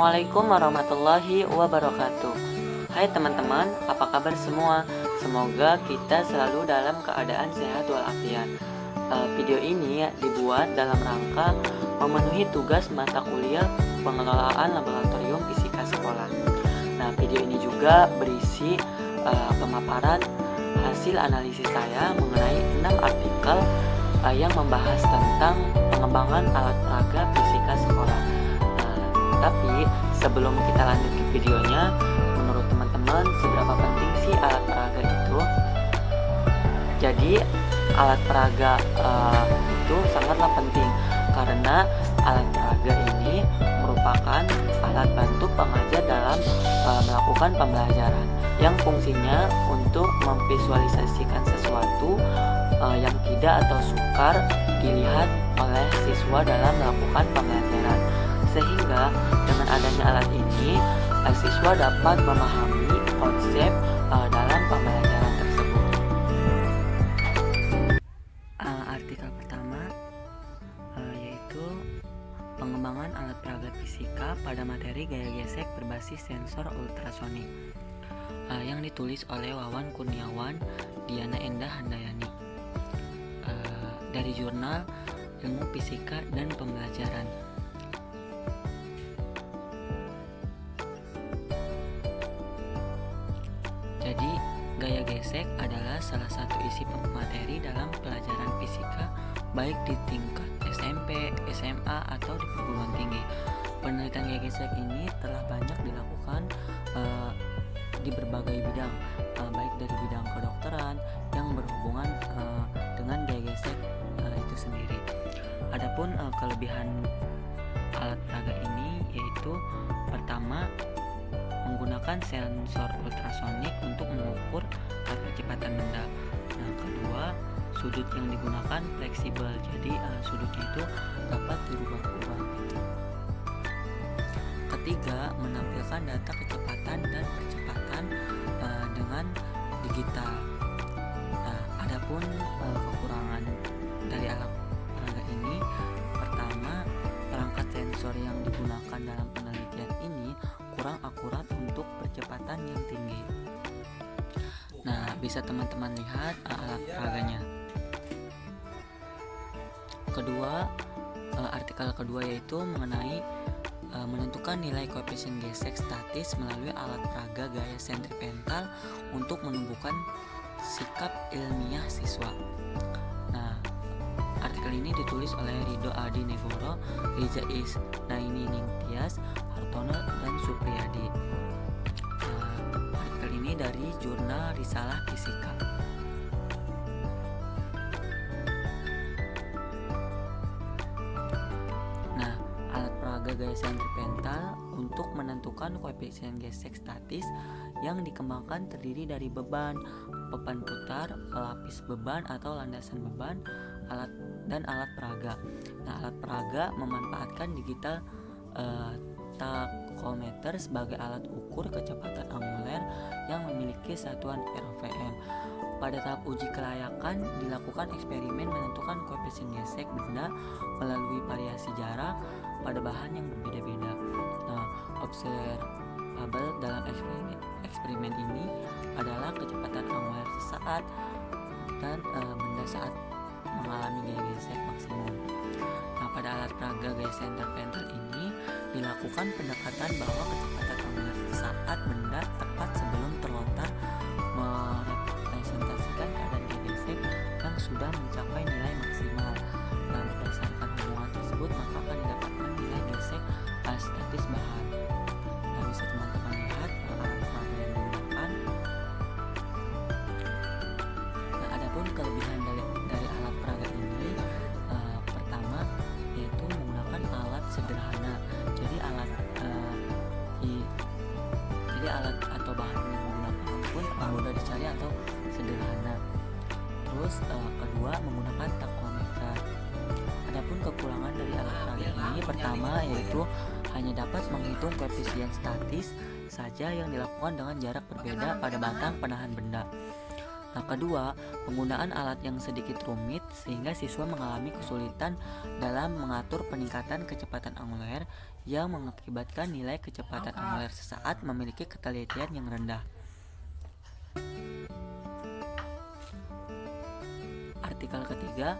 Assalamualaikum warahmatullahi wabarakatuh. Hai teman-teman, apa kabar semua? Semoga kita selalu dalam keadaan sehat walafiat. Video ini dibuat dalam rangka memenuhi tugas mata kuliah pengelolaan laboratorium fisika sekolah. Nah, video ini juga berisi pemaparan hasil analisis saya mengenai 6 artikel yang membahas tentang pengembangan alat peraga fisika sekolah. Tapi sebelum kita lanjut ke videonya, menurut teman-teman seberapa penting sih alat peraga itu? Jadi alat peraga itu sangatlah penting karena alat peraga ini merupakan alat bantu pengajar dalam melakukan pembelajaran yang fungsinya untuk memvisualisasikan sesuatu yang tidak atau sukar dilihat oleh siswa dalam melakukan pembelajaran. Sehingga dengan adanya alat ini, siswa dapat memahami konsep dalam pembelajaran tersebut. Artikel pertama yaitu pengembangan alat peraga fisika pada materi gaya gesek berbasis sensor ultrasonik, yang ditulis oleh Wawan Kurniawan, Diana Endah Handayani, dari jurnal Ilmu Fisika dan Pembelajaran. Jadi, gaya gesek adalah salah satu isi materi dalam pelajaran fisika baik di tingkat SMP, SMA, atau di perguruan tinggi. Penelitian gaya gesek ini telah banyak dilakukan di berbagai bidang, baik dari bidang kedokteran yang berhubungan dengan gaya gesek itu sendiri. Adapun kelebihan alat peraga ini yaitu pertama, menggunakan sensor ultrasonik untuk mengukur percepatan benda. Nah, kedua, sudut yang digunakan fleksibel, jadi sudutnya itu dapat dirubah-ubah. Ketiga, menampilkan data kecepatan dan percepatan dengan digital. Nah, adapun kekurangan dari alat peraga ini, pertama, perangkat sensor yang digunakan dalam penelitian ini kurang akurat untuk percepatan yang tinggi. Nah, bisa teman-teman lihat alat peraganya. Kedua, artikel kedua yaitu mengenai menentukan nilai koefisien gesek statis melalui alat peraga gaya sentripetal untuk menumbuhkan sikap ilmiah siswa. Nah, artikel ini ditulis oleh Ridho Adi Negoro, Riza Isnaini Ningtyas, Hartono, dan Supriyadi. Artikel ini dari jurnal Risalah Fisika. Nah, alat peraga gaya sentripetal untuk menentukan koefisien gesek statis yang dikembangkan terdiri dari beban, papan putar, pelapis beban atau landasan beban, alat peraga. Nah, alat peraga memanfaatkan digital tachometer sebagai alat ukur kecepatan anguler yang memiliki satuan RPM. Pada tahap uji kelayakan dilakukan eksperimen menentukan koefisien gesek benda melalui variasi jarak pada bahan yang berbeda-beda. Nah, observable dalam eksperimen ini adalah kecepatan anguler sesaat dan benda saat mengalami gaya gesek maksimum. Nah, pada alat peraga gaya sentripetal ini dilakukan pendekatan bahwa kecepatan anguler saat benda tepat sebelum terlontar merepresentasikan keadaan gaya gesek yang sudah mencapai nilai maksimal. Nah, berdasarkan hubungan tersebut maka akan didapatkan nilai gesek statis bahan. Nah, bisa teman-teman lihat alat peraga yang digunakan. Nah, adapun kelebihan dari alat peraga ini, pertama yaitu menggunakan alat sederhana. Jadi alat atau bahan yang digunakan pun mudah dicari atau sederhana. Terus kedua, menggunakan tachometer. Adapun kekurangan dari alat peraga ini, pertama yaitu hanya dapat menghitung koefisien statis saja yang dilakukan dengan jarak berbeda pada batang penahan benda. Nah, kedua, penggunaan alat yang sedikit rumit sehingga siswa mengalami kesulitan dalam mengatur peningkatan kecepatan anguler yang mengakibatkan nilai kecepatan angular sesaat memiliki ketelitian yang rendah. Artikel ketiga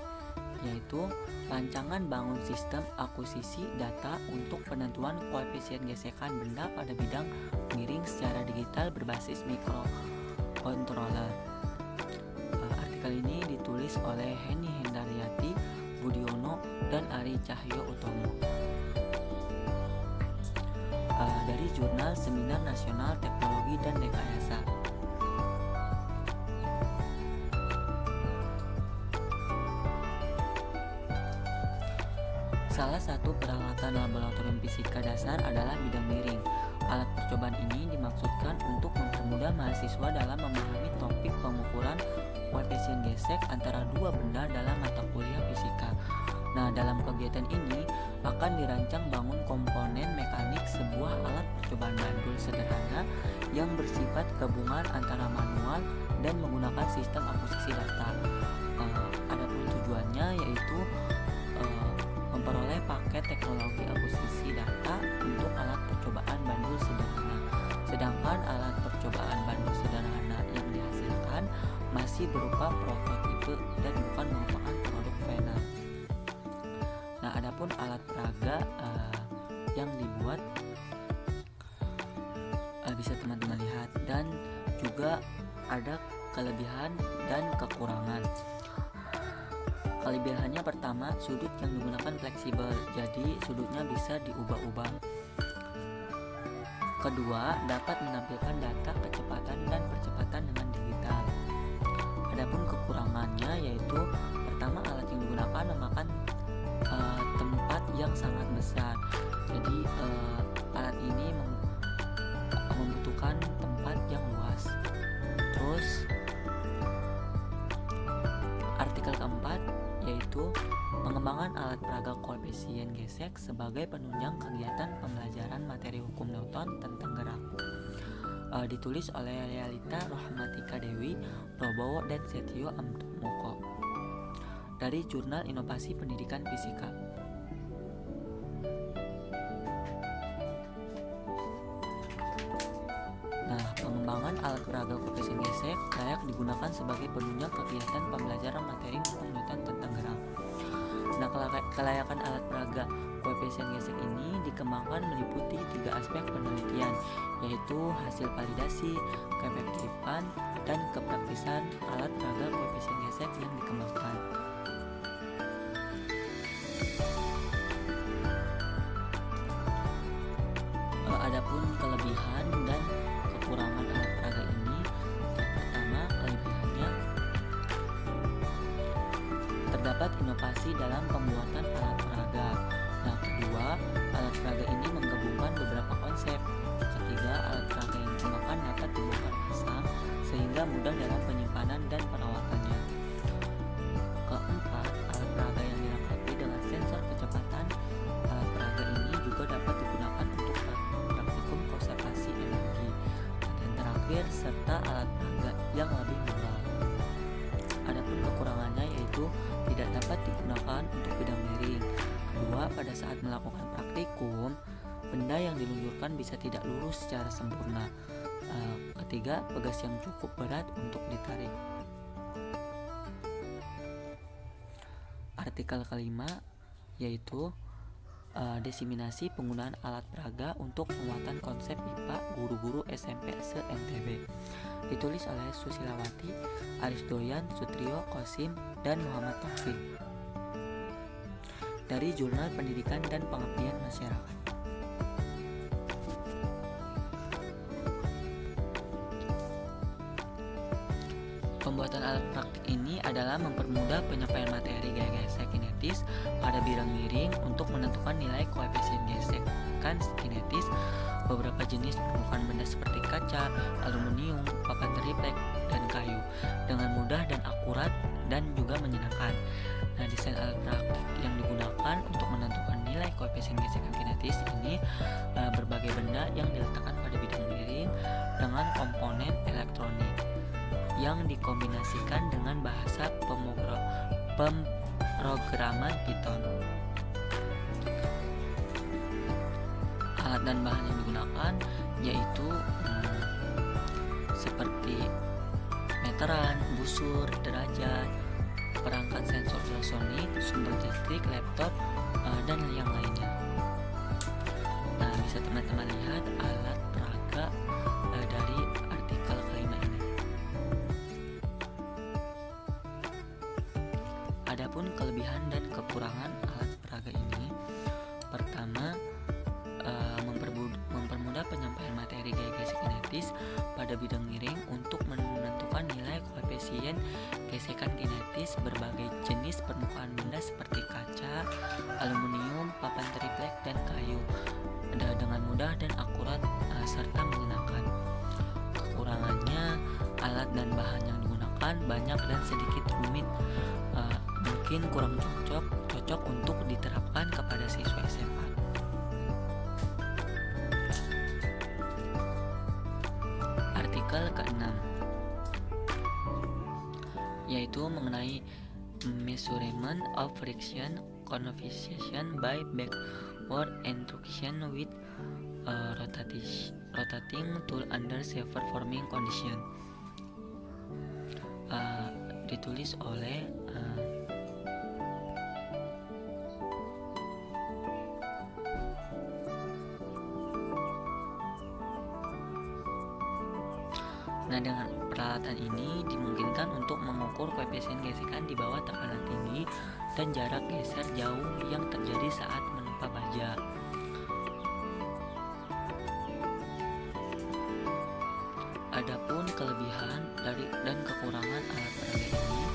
yaitu rancangan bangun sistem akuisisi data untuk penentuan koefisien gesekan benda pada bidang miring secara digital berbasis microcontroller. Artikel ini ditulis oleh Heni Hendaryati, Budiono, dan Ari Cahyo Utomo dari Jurnal Seminar Nasional Teknologi dan Rekayasa. Salah satu peralatan laboratorium fisika dasar adalah bidang miring. Alat percobaan ini dimaksudkan untuk mempermudah mahasiswa dalam memahami topik pengukuran koefisien gesek antara dua benda dalam mata kuliah fisika. Nah, dalam kegiatan ini akan dirancang bangun komponen mekanik sebuah alat percobaan bandul sederhana yang bersifat gabungan antara manual dan menggunakan sistem akuisisi data. Adapun tujuannya yaitu memperoleh paket teknologi akuisisi data untuk alat percobaan bandul sederhana. Sedangkan alat percobaan bandul sederhana yang dihasilkan masih berupa prototipe dan bukan merupakan produk final. Nah, adapun alat peraga yang dibuat bisa teman-teman lihat, dan juga ada kelebihan dan kekurangan. Kelebihannya pertama, sudut yang digunakan fleksibel, jadi sudutnya bisa diubah-ubah. Kedua, dapat menampilkan data kecepatan dan percepatan dengan digital. Adapun kekurangannya yaitu pertama, alat yang digunakan memakan tempat yang sangat besar. Jadi alat ini membutuhkan tempat yang luas. Terus artikel keempat yaitu pengembangan alat peraga koefisien gesek sebagai penunjang kegiatan pembelajaran materi hukum Newton tentang gerak. Ditulis oleh Realita Rohmatika Dewi, Prabowo, dan Setio Amtmoko dari Jurnal Inovasi Pendidikan Fisika. Nah, pengembangan alat peraga koefisien gesek layak digunakan sebagai penunjang kegiatan pembelajaran materi hukum Newton tentang gerak. Nah, kelayakan alat peraga koefisien gesek ini dikembangkan meliputi 3 aspek penelitian, yaitu hasil validasi, keefektifan, dan kepraktisan alat peraga koefisien gesek yang dikembangkan. Adapun kelebihan dan kekurangan alat peraga ini, pertama, kelebihannya terdapat inovasi dalam pembuatan alat peraga. Nah, kedua, alat peraga ini menggabungkan beberapa konsep. Ketiga, alat peraga yang digunakan dapat dibongkar pasang sehingga mudah dalam penyimpanan dan perawatannya. Keempat, alat peraga yang dilengkapi dengan sensor kecepatan. Alat peraga ini juga dapat digunakan untuk praktikum konservasi energi. Dan terakhir, serta alat peraga yang lebih murah. Adapun kekurangannya yaitu tidak dapat digunakan untuk bidang miring. Kedua, pada saat melakukan praktikum, benda yang diluncurkan bisa tidak lurus secara sempurna. Ketiga, pegas yang cukup berat untuk ditarik. Artikel kelima yaitu diseminasi penggunaan alat peraga untuk penguatan konsep IPA guru-guru SMP se-NTB. Ditulis oleh Susilawati, Aris Doyan, Sutrio, Kosim, dan Muhammad Taufik dari Jurnal Pendidikan dan Pengabdian Masyarakat. Pembuatan alat praktik ini adalah mempermudah penyampaian materi gaya gesek kinetis pada bidang miring untuk menentukan nilai koefisien gesekan kinetis beberapa jenis permukaan benda seperti kaca, aluminium, papan triplek, dan kayu dengan mudah dan akurat dan juga menyenangkan. Nah, desain alat praktik yang digunakan untuk menentukan nilai koefisien gesekan kinetis ini berbagai benda yang diletakkan pada bidang miring dengan komponen elektronik yang dikombinasikan dengan bahasa pemrograman Python. Alat dan bahan yang digunakan yaitu seperti meteran, busur, derajat, perangkat sensor ultrasonik, sumber listrik, laptop, dan yang lainnya. Nah, bisa teman-teman lihat alat peraga dari artikel kelima ini. Adapun kelebihan dan kekurangan alat peraga ini, pertama, mempermudah penyampaian materi gaya gesek kinetis pada bidang miring untuk menentukan nilai koefisien gesekan kinetis berbagai jenis permukaan benda seperti kaca, aluminium, papan triplek, dan kayu dengan mudah dan akurat serta menyenangkan. Kekurangannya, alat dan bahan yang digunakan banyak dan sedikit rumit, mungkin kurang cocok untuk diterapkan kepada siswa SMA. Artikel ke-6 yaitu mengenai measurement of friction coefficient by backward intrusion with rotating tool under severe forming condition. Ditulis oleh Nah, dengan peralatan ini dimungkinkan untuk mengukur koefisien gesekan di bawah tekanan tinggi dan jarak geser jauh yang terjadi saat menempa baja. Adapun kelebihan dan kekurangan alat peraga ini,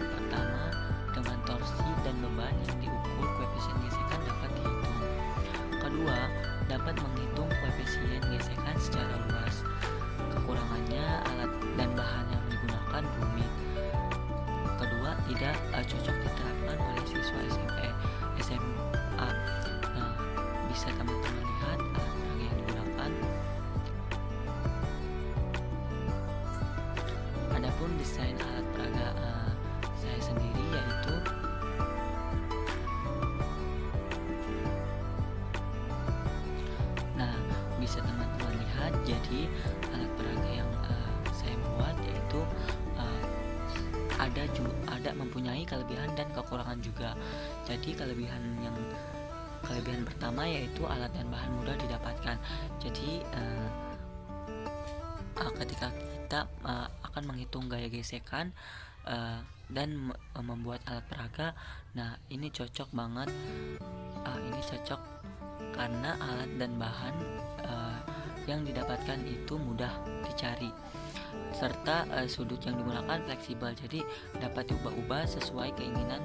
pertama, dengan torsi dan beban yang diukur koefisien gesekan dapat dihitung. Kedua, dapat menghitung koefisien gesekan secara luas. Kekurangannya, alat dan bahan yang digunakan rumit. Kedua, tidak cocok diterapkan oleh siswa SMA. Nah, bisa teman-teman lihat alat peraga yang digunakan. Adapun desain alat peraga saya sendiri yaitu bisa teman-teman lihat, jadi alat peraga yang saya buat yaitu ada mempunyai kelebihan dan kekurangan juga. Jadi kelebihan pertama yaitu alat dan bahan mudah didapatkan. Jadi ketika kita akan menghitung gaya gesekan dan membuat alat peraga, nah ini cocok banget. Ini cocok karena alat dan bahan yang didapatkan itu mudah dicari, serta sudut yang digunakan fleksibel, jadi dapat diubah-ubah sesuai keinginan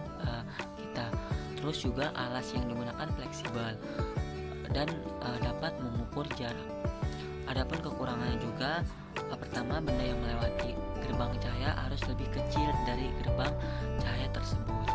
kita. Terus juga alas yang digunakan fleksibel dan dapat mengukur jarak. Adapun kekurangannya juga, pertama, benda yang melewati gerbang cahaya harus lebih kecil dari gerbang cahaya tersebut.